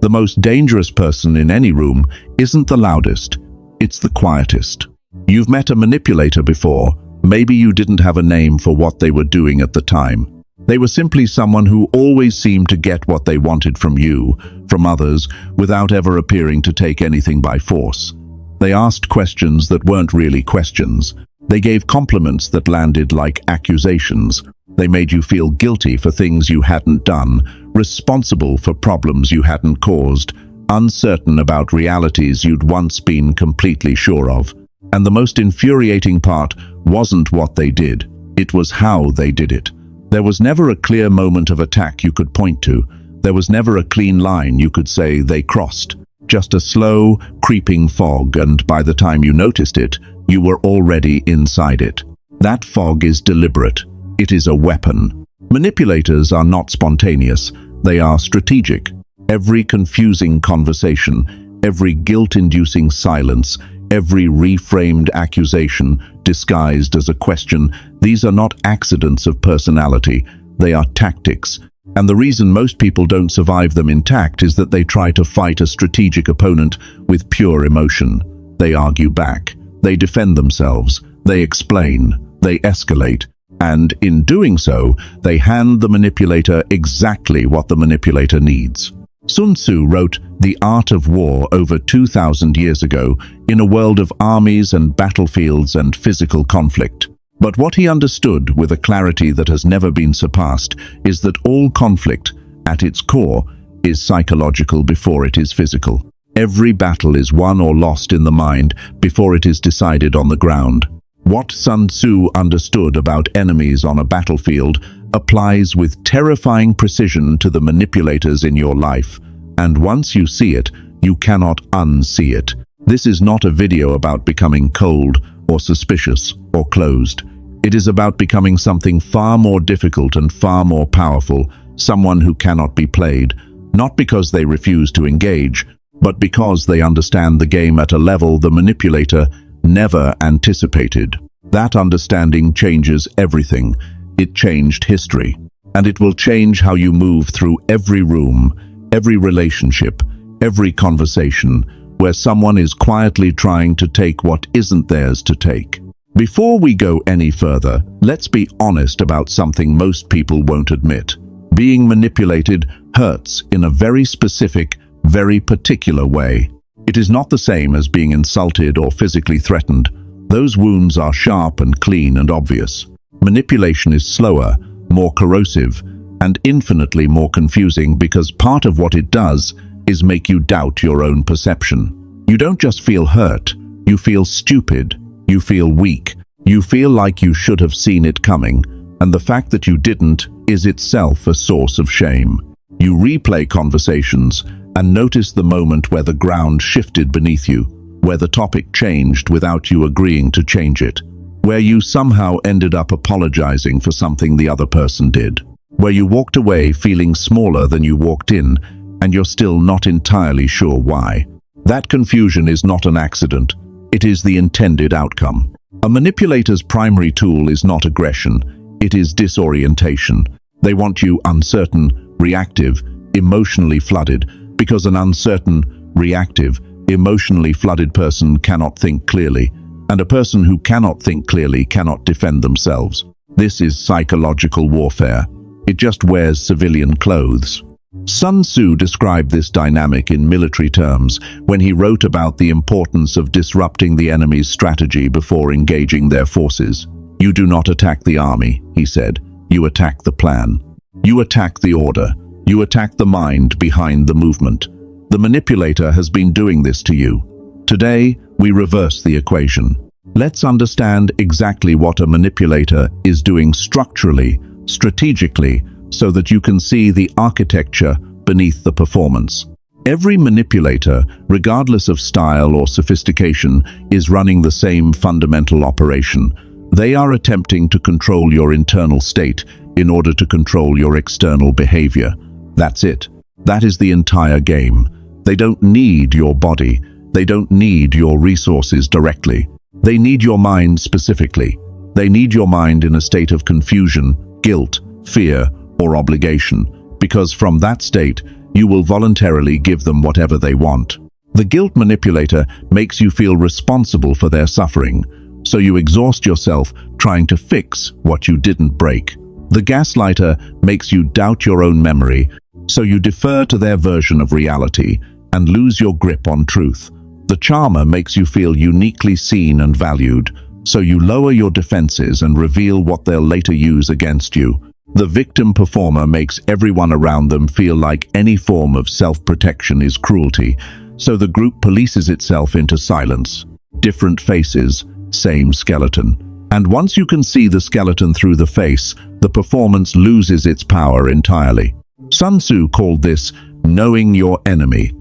The most dangerous person in any room isn't the loudest, it's the quietest. You've met a manipulator before. Maybe you didn't have a name for what they were doing at the time. They were simply someone who always seemed to get what they wanted from you, from others, without ever appearing to take anything by force. They asked questions that weren't really questions. They gave compliments that landed like accusations. They made you feel guilty for things you hadn't done, responsible for problems you hadn't caused, uncertain about realities you'd once been completely sure of. And the most infuriating part wasn't what they did, it was how they did it. There was never a clear moment of attack you could point to. There was never a clean line you could say they crossed. Just a slow, creeping fog, and by the time you noticed it, you were already inside it. That fog is deliberate. It is a weapon. Manipulators are not spontaneous. They are strategic. Every confusing conversation, every guilt-inducing silence, every reframed accusation disguised as a question, these are not accidents of personality, they are tactics. And the reason most people don't survive them intact is that they try to fight a strategic opponent with pure emotion. They argue back, they defend themselves, they explain, they escalate, and in doing so, they hand the manipulator exactly what the manipulator needs. Sun Tzu wrote The Art of War over 2,000 years ago in a world of armies and battlefields and physical conflict. But what he understood with a clarity that has never been surpassed is that all conflict, at its core, is psychological before it is physical. Every battle is won or lost in the mind before it is decided on the ground. What Sun Tzu understood about enemies on a battlefield applies with terrifying precision to the manipulators in your life, and once you see it, you cannot unsee it. This is not a video about becoming cold or suspicious or closed. It is about becoming something far more difficult and far more powerful, someone who cannot be played, not because they refuse to engage, but because they understand the game at a level the manipulator never anticipated. That understanding changes everything. It changed history, and it will change how you move through every room, every relationship, every conversation, where someone is quietly trying to take what isn't theirs to take. Before we go any further, let's be honest about something most people won't admit. Being manipulated hurts in a very specific, very particular way. It is not the same as being insulted or physically threatened. Those wounds are sharp and clean and obvious. Manipulation is slower, more corrosive, and infinitely more confusing because part of what it does is make you doubt your own perception. You don't just feel hurt, you feel stupid, you feel weak, you feel like you should have seen it coming, and the fact that you didn't is itself a source of shame. You replay conversations and notice the moment where the ground shifted beneath you, where the topic changed without you agreeing to change it, where you somehow ended up apologizing for something the other person did, where you walked away feeling smaller than you walked in, and you're still not entirely sure why. That confusion is not an accident. It is the intended outcome. A manipulator's primary tool is not aggression, it is disorientation. They want you uncertain, reactive, emotionally flooded, because an uncertain, reactive, emotionally flooded person cannot think clearly, and a person who cannot think clearly cannot defend themselves. This is psychological warfare. It just wears civilian clothes. Sun Tzu described this dynamic in military terms when he wrote about the importance of disrupting the enemy's strategy before engaging their forces. You do not attack the army, he said. You attack the plan. You attack the order. You attack the mind behind the movement. The manipulator has been doing this to you. Today, we reverse the equation. Let's understand exactly what a manipulator is doing structurally, strategically, so that you can see the architecture beneath the performance. Every manipulator, regardless of style or sophistication, is running the same fundamental operation. They are attempting to control your internal state in order to control your external behavior. That's it. That is the entire game. They don't need your body. They don't need your resources directly. They need your mind specifically. They need your mind in a state of confusion, guilt, fear, or obligation, because from that state, you will voluntarily give them whatever they want. The guilt manipulator makes you feel responsible for their suffering, so you exhaust yourself trying to fix what you didn't break. The gaslighter makes you doubt your own memory, so you defer to their version of reality and lose your grip on truth. The charmer makes you feel uniquely seen and valued, so you lower your defenses and reveal what they'll later use against you. The victim performer makes everyone around them feel like any form of self-protection is cruelty, so the group polices itself into silence. Different faces, same skeleton. And once you can see the skeleton through the face, the performance loses its power entirely. Sun Tzu called this knowing your enemy.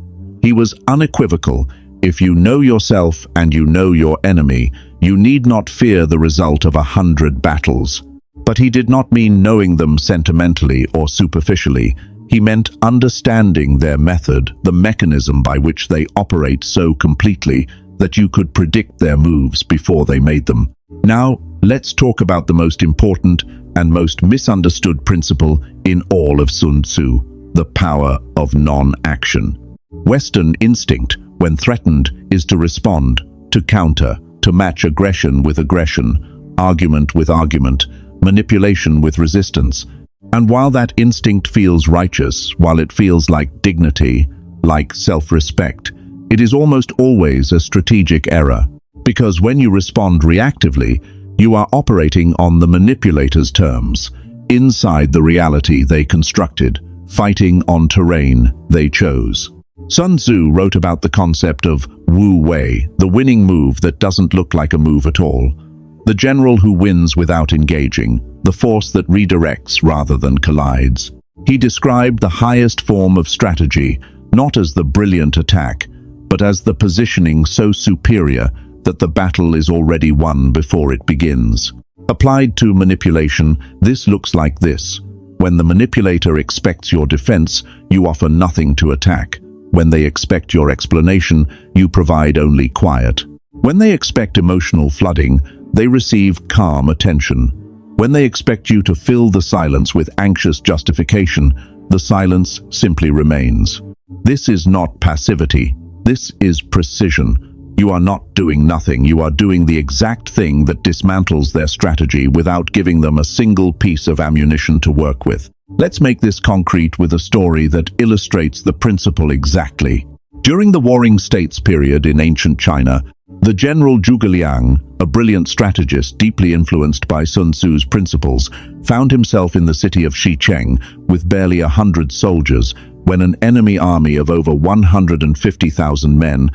He was unequivocal. If you know yourself and you know your enemy, you need not fear the result of 100 battles. But he did not mean knowing them sentimentally or superficially. He meant understanding their method, the mechanism by which they operate so completely that you could predict their moves before they made them. Now, let's talk about the most important and most misunderstood principle in all of Sun Tzu, the power of non-action. Western instinct, when threatened, is to respond, to counter, to match aggression with aggression, argument with argument, manipulation with resistance. And while that instinct feels righteous, while it feels like dignity, like self-respect, it is almost always a strategic error. Because when you respond reactively, you are operating on the manipulator's terms, inside the reality they constructed, fighting on terrain they chose. Sun Tzu wrote about the concept of Wu Wei, the winning move that doesn't look like a move at all. The general who wins without engaging, the force that redirects rather than collides. He described the highest form of strategy, not as the brilliant attack, but as the positioning so superior that the battle is already won before it begins. Applied to manipulation, this looks like this. When the manipulator expects your defense, you offer nothing to attack. When they expect your explanation, you provide only quiet. When they expect emotional flooding, they receive calm attention. When they expect you to fill the silence with anxious justification, the silence simply remains. This is not passivity. This is precision. You are not doing nothing. You are doing the exact thing that dismantles their strategy without giving them a single piece of ammunition to work with. Let's make this concrete with a story that illustrates the principle exactly. During the Warring States period in ancient China, the general Zhuge Liang, a brilliant strategist deeply influenced by Sun Tzu's principles, found himself in the city of Xicheng with barely 100 soldiers when an enemy army of over 150,000 men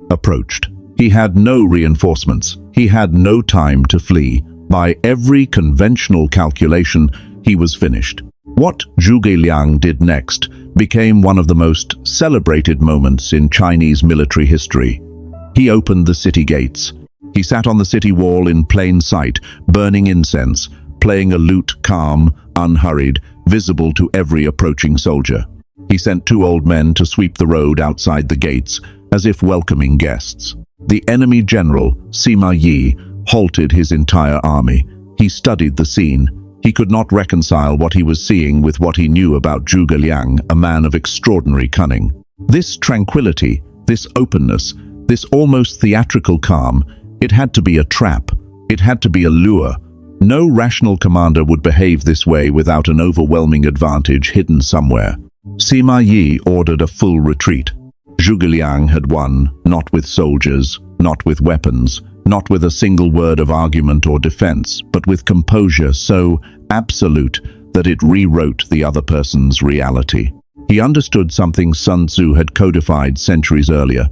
approached. He had no reinforcements. He had no time to flee. By every conventional calculation, he was finished. What Zhuge Liang did next became one of the most celebrated moments in Chinese military history. He opened the city gates. He sat on the city wall in plain sight, burning incense, playing a lute calm, unhurried, visible to every approaching soldier. He sent 2 old men to sweep the road outside the gates, as if welcoming guests. The enemy general, Sima Yi, halted his entire army. He studied the scene. He could not reconcile what he was seeing with what he knew about Zhuge Liang, a man of extraordinary cunning. This tranquility, this openness, this almost theatrical calm, it had to be a trap. It had to be a lure. No rational commander would behave this way without an overwhelming advantage hidden somewhere. Sima Yi ordered a full retreat. Zhuge Liang had won, not with soldiers, not with weapons, not with a single word of argument or defense, but with composure so absolute that it rewrote the other person's reality. He understood something Sun Tzu had codified centuries earlier.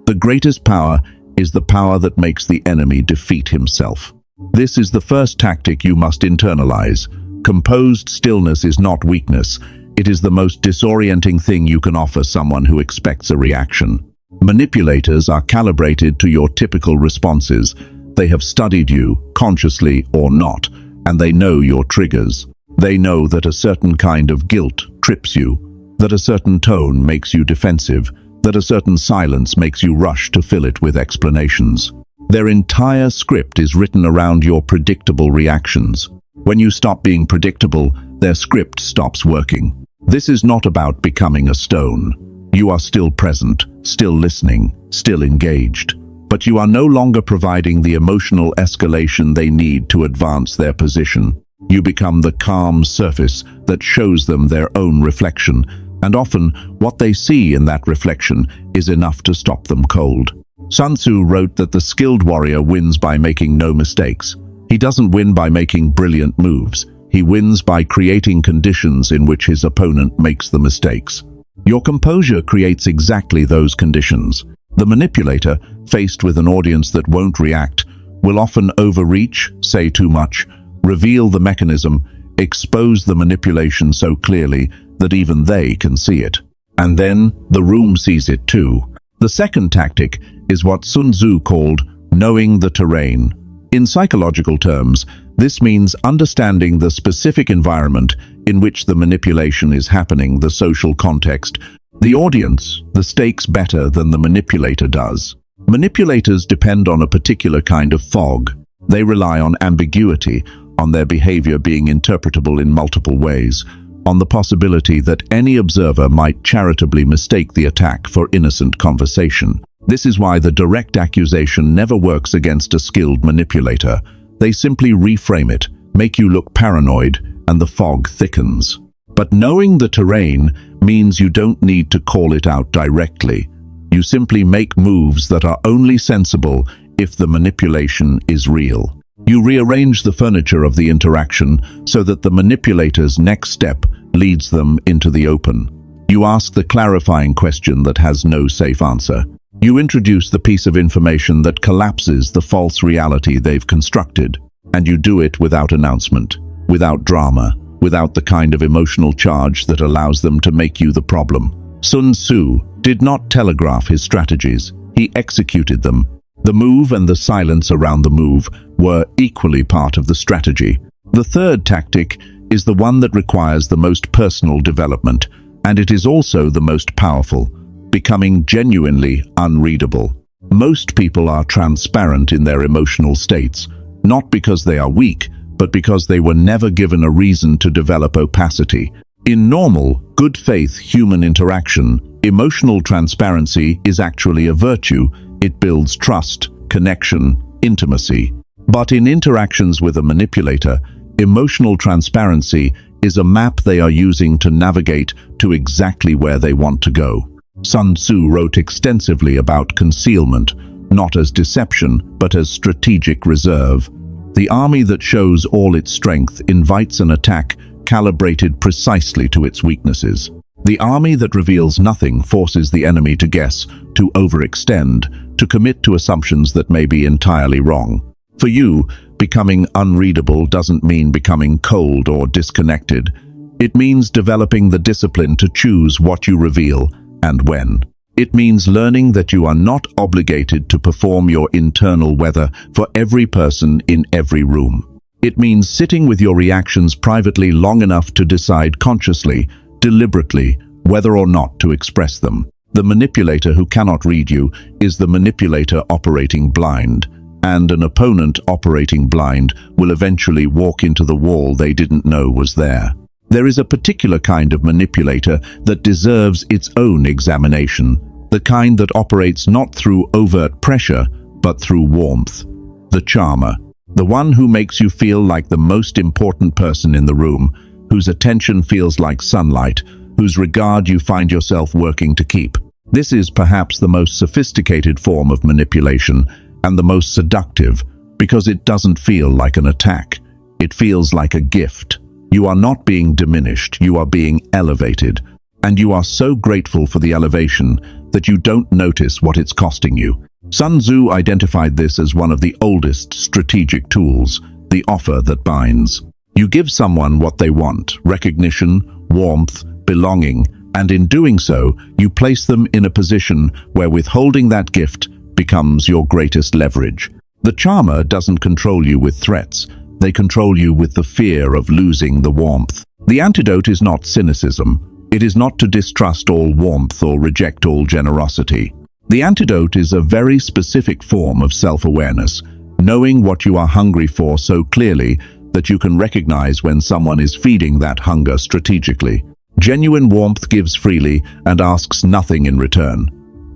The greatest power is the power that makes the enemy defeat himself. This is the first tactic you must internalize. Composed stillness is not weakness. It is the most disorienting thing you can offer someone who expects a reaction. Manipulators are calibrated to your typical responses. They have studied you, consciously or not, and they know your triggers. They know that a certain kind of guilt trips you, that a certain tone makes you defensive, that a certain silence makes you rush to fill it with explanations. Their entire script is written around your predictable reactions. When you stop being predictable, their script stops working. This is not about becoming a stone. You are still present, still listening, still engaged. But you are no longer providing the emotional escalation they need to advance their position. You become the calm surface that shows them their own reflection, and often what they see in that reflection is enough to stop them cold. Sun Tzu wrote that the skilled warrior wins by making no mistakes. He doesn't win by making brilliant moves. He wins by creating conditions in which his opponent makes the mistakes. Your composure creates exactly those conditions. The manipulator, faced with an audience that won't react, will often overreach, say too much, reveal the mechanism, expose the manipulation so clearly that even they can see it. And then the room sees it too. The second tactic is what Sun Tzu called knowing the terrain. In psychological terms, this means understanding the specific environment in which the manipulation is happening, the social context, the audience, the stakes better than the manipulator does. Manipulators depend on a particular kind of fog. They rely on ambiguity, on their behavior being interpretable in multiple ways, on the possibility that any observer might charitably mistake the attack for innocent conversation. This is why the direct accusation never works against a skilled manipulator. They simply reframe it, make you look paranoid, and the fog thickens. But knowing the terrain means you don't need to call it out directly. You simply make moves that are only sensible if the manipulation is real. You rearrange the furniture of the interaction so that the manipulator's next step leads them into the open. You ask the clarifying question that has no safe answer. You introduce the piece of information that collapses the false reality they've constructed, and you do it without announcement, without drama, without the kind of emotional charge that allows them to make you the problem. Sun Tzu did not telegraph his strategies, he executed them. The move and the silence around the move were equally part of the strategy. The third tactic is the one that requires the most personal development, and it is also the most powerful: becoming genuinely unreadable. Most people are transparent in their emotional states, not because they are weak, but because they were never given a reason to develop opacity. In normal, good faith human interaction, emotional transparency is actually a virtue. It builds trust, connection, intimacy. But in interactions with a manipulator, emotional transparency is a map they are using to navigate to exactly where they want to go. Sun Tzu wrote extensively about concealment, not as deception, but as strategic reserve. The army that shows all its strength invites an attack calibrated precisely to its weaknesses. The army that reveals nothing forces the enemy to guess, to overextend, to commit to assumptions that may be entirely wrong. For you, becoming unreadable doesn't mean becoming cold or disconnected. It means developing the discipline to choose what you reveal and when. It means learning that you are not obligated to perform your internal weather for every person in every room. It means sitting with your reactions privately long enough to decide consciously, deliberately, whether or not to express them. The manipulator who cannot read you is the manipulator operating blind, and an opponent operating blind will eventually walk into the wall they didn't know was there. There is a particular kind of manipulator that deserves its own examination, the kind that operates not through overt pressure, but through warmth. The charmer, the one who makes you feel like the most important person in the room, whose attention feels like sunlight, whose regard you find yourself working to keep. This is perhaps the most sophisticated form of manipulation, and the most seductive, because it doesn't feel like an attack. It feels like a gift. You are not being diminished, you are being elevated. And you are so grateful for the elevation that you don't notice what it's costing you. Sun Tzu identified this as one of the oldest strategic tools, the offer that binds. You give someone what they want: recognition, warmth, belonging, and in doing so, you place them in a position where withholding that gift becomes your greatest leverage. The charmer doesn't control you with threats. They control you with the fear of losing the warmth. The antidote is not cynicism. It is not to distrust all warmth or reject all generosity. The antidote is a very specific form of self-awareness, knowing what you are hungry for so clearly that you can recognize when someone is feeding that hunger strategically. Genuine warmth gives freely and asks nothing in return.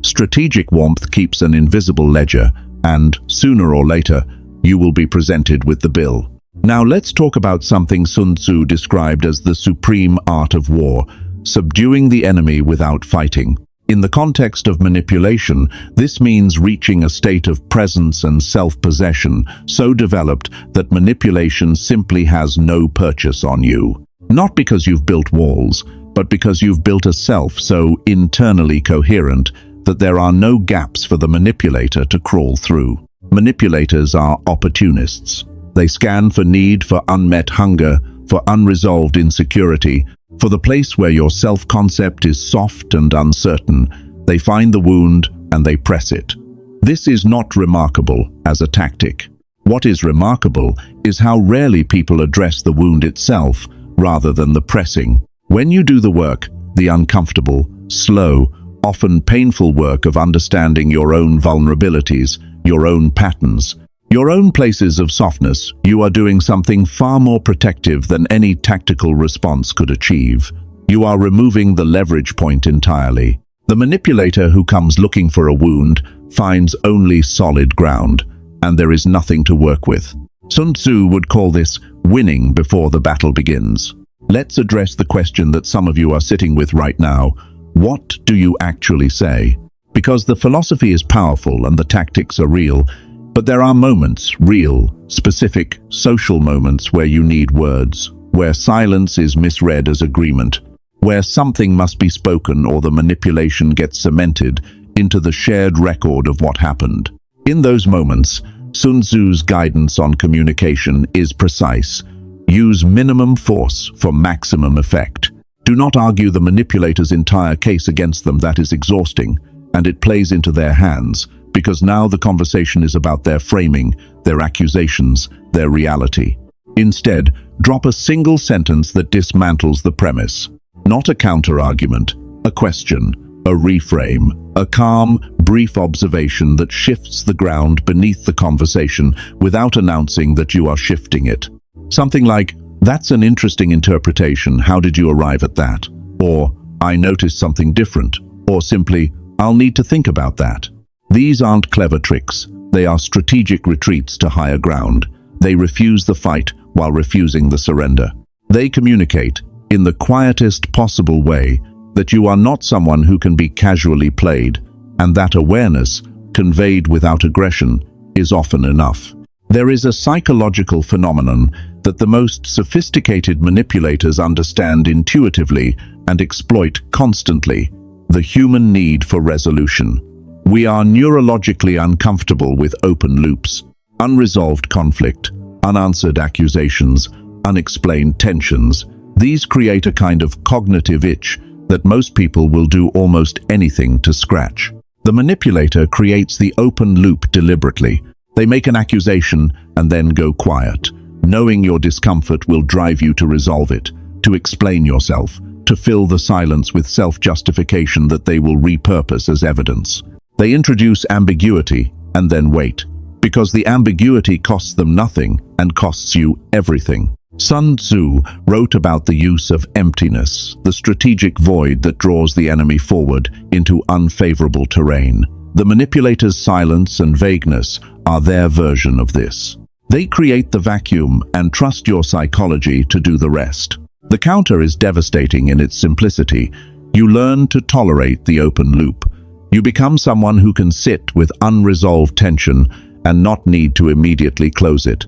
Strategic warmth keeps an invisible ledger, and, sooner or later, you will be presented with the bill. Now let's talk about something Sun Tzu described as the supreme art of war, subduing the enemy without fighting. In the context of manipulation, this means reaching a state of presence and self-possession so developed that manipulation simply has no purchase on you. Not because you've built walls, but because you've built a self so internally coherent that there are no gaps for the manipulator to crawl through. Manipulators are opportunists. They scan for need, for unmet hunger, for unresolved insecurity, for the place where your self-concept is soft and uncertain. They find the wound and they press it. This is not remarkable as a tactic. What is remarkable is how rarely people address the wound itself rather than the pressing. When you do the work, the uncomfortable, slow, often painful work of understanding your own vulnerabilities, your own patterns, your own places of softness, you are doing something far more protective than any tactical response could achieve. You are removing the leverage point entirely. The manipulator who comes looking for a wound finds only solid ground, and there is nothing to work with. Sun Tzu would call this winning before the battle begins. Let's address the question that some of you are sitting with right now. What do you actually say? Because the philosophy is powerful and the tactics are real, but there are moments, real, specific, social moments where you need words, where silence is misread as agreement, where something must be spoken or the manipulation gets cemented into the shared record of what happened. In those moments, Sun Tzu's guidance on communication is precise. Use minimum force for maximum effect. Do not argue the manipulator's entire case against them. That is exhausting, and it plays into their hands, because now the conversation is about their framing, their accusations, their reality. Instead, drop a single sentence that dismantles the premise. Not a counter-argument, a question, a reframe, a calm, brief observation that shifts the ground beneath the conversation without announcing that you are shifting it. Something like, "That's an interesting interpretation, how did you arrive at that?" Or, "I noticed something different." Or simply, "I'll need to think about that." These aren't clever tricks, they are strategic retreats to higher ground. They refuse the fight while refusing the surrender. They communicate, in the quietest possible way, that you are not someone who can be casually played, and that awareness, conveyed without aggression, is often enough. There is a psychological phenomenon that the most sophisticated manipulators understand intuitively and exploit constantly: the human need for resolution. We are neurologically uncomfortable with open loops, unresolved conflict, unanswered accusations, unexplained tensions. These create a kind of cognitive itch that most people will do almost anything to scratch. The manipulator creates the open loop deliberately. They make an accusation and then go quiet. Knowing your discomfort will drive you to resolve it, to explain yourself, to fill the silence with self-justification that they will repurpose as evidence. They introduce ambiguity and then wait, because the ambiguity costs them nothing and costs you everything. Sun Tzu wrote about the use of emptiness, the strategic void that draws the enemy forward into unfavorable terrain. The manipulator's silence and vagueness are their version of this. They create the vacuum and trust your psychology to do the rest. The counter is devastating in its simplicity. You learn to tolerate the open loop. You become someone who can sit with unresolved tension and not need to immediately close it.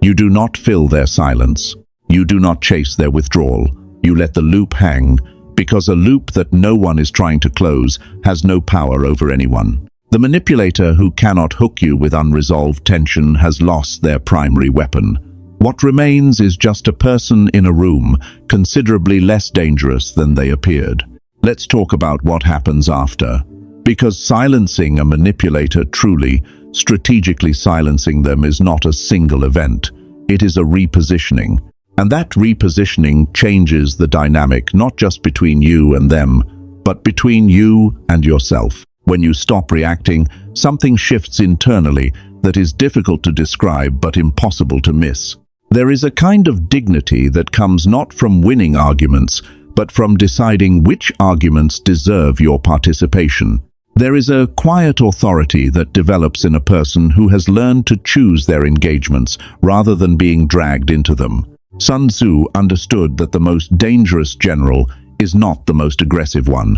You do not fill their silence. You do not chase their withdrawal. You let the loop hang, because a loop that no one is trying to close has no power over anyone. The manipulator who cannot hook you with unresolved tension has lost their primary weapon. What remains is just a person in a room, considerably less dangerous than they appeared. Let's talk about what happens after. Because silencing a manipulator truly, strategically silencing them is not a single event. It is a repositioning. And that repositioning changes the dynamic not just between you and them, but between you and yourself. When you stop reacting, something shifts internally that is difficult to describe but impossible to miss. There is a kind of dignity that comes not from winning arguments, but from deciding which arguments deserve your participation. There is a quiet authority that develops in a person who has learned to choose their engagements rather than being dragged into them. Sun Tzu understood that the most dangerous general is not the most aggressive one.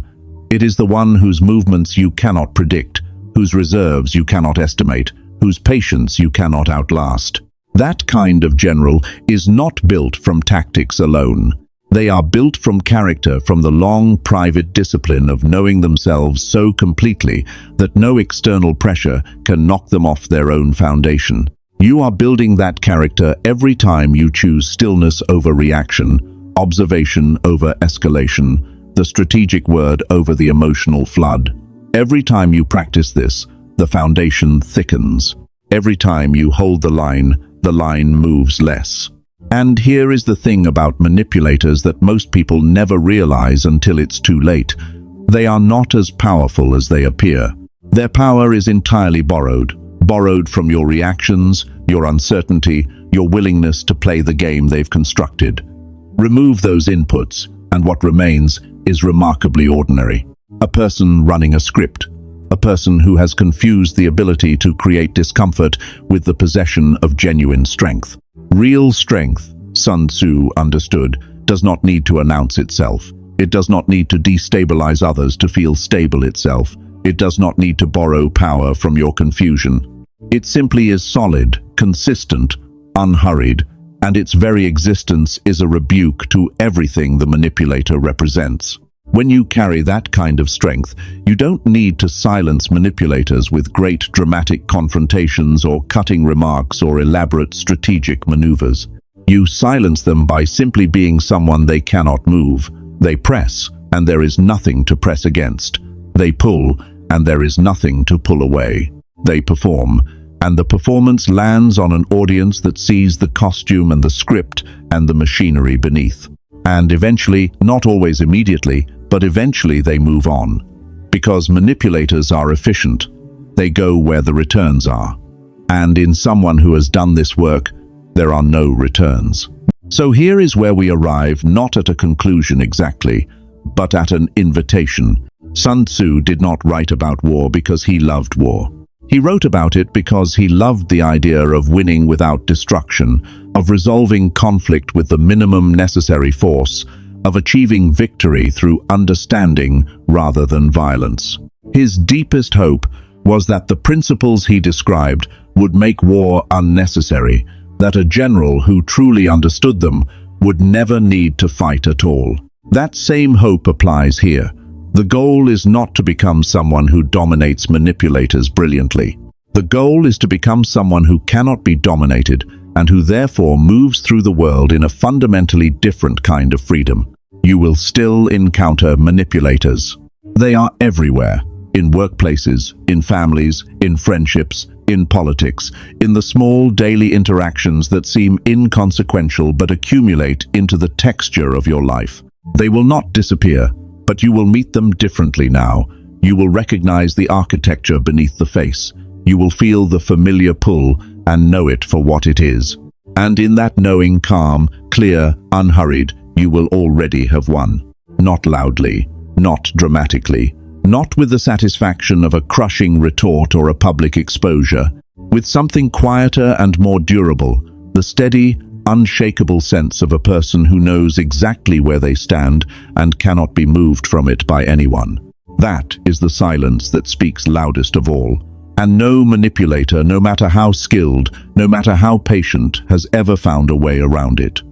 It is the one whose movements you cannot predict, whose reserves you cannot estimate, whose patience you cannot outlast. That kind of general is not built from tactics alone. They are built from character, from the long, private discipline of knowing themselves so completely that no external pressure can knock them off their own foundation. You are building that character every time you choose stillness over reaction, observation over escalation, the strategic word over the emotional flood. Every time you practice this, the foundation thickens. Every time you hold the line moves less. And here is the thing about manipulators that most people never realize until it's too late. They are not as powerful as they appear. Their power is entirely borrowed from your reactions, your uncertainty, your willingness to play the game they've constructed. Remove those inputs, and what remains is remarkably ordinary. A person running a script. A person who has confused the ability to create discomfort with the possession of genuine strength. Real strength, Sun Tzu understood, does not need to announce itself. It does not need to destabilize others to feel stable itself. It does not need to borrow power from your confusion. It simply is solid, consistent, unhurried, and its very existence is a rebuke to everything the manipulator represents. When you carry that kind of strength, you don't need to silence manipulators with great dramatic confrontations or cutting remarks or elaborate strategic maneuvers. You silence them by simply being someone they cannot move. They press, and there is nothing to press against. They pull, and there is nothing to pull away. They perform, and the performance lands on an audience that sees the costume and the script and the machinery beneath. And eventually, not always immediately, but eventually they move on. Because manipulators are efficient. They go where the returns are. And in someone who has done this work, there are no returns. So here is where we arrive, not at a conclusion exactly, but at an invitation. Sun Tzu did not write about war because he loved war. He wrote about it because he loved the idea of winning without destruction, of resolving conflict with the minimum necessary force, of achieving victory through understanding rather than violence. His deepest hope was that the principles he described would make war unnecessary, that a general who truly understood them would never need to fight at all. That same hope applies here. The goal is not to become someone who dominates manipulators brilliantly. The goal is to become someone who cannot be dominated and who therefore moves through the world in a fundamentally different kind of freedom. You will still encounter manipulators. They are everywhere, in workplaces, in families, in friendships, in politics, in the small daily interactions that seem inconsequential but accumulate into the texture of your life. They will not disappear, but you will meet them differently now. You will recognize the architecture beneath the face. You will feel the familiar pull and know it for what it is. And in that knowing, calm, clear, unhurried, you will already have won. Not loudly, not dramatically, not with the satisfaction of a crushing retort or a public exposure, with something quieter and more durable, the steady, unshakable sense of a person who knows exactly where they stand and cannot be moved from it by anyone. That is the silence that speaks loudest of all. And no manipulator, no matter how skilled, no matter how patient, has ever found a way around it.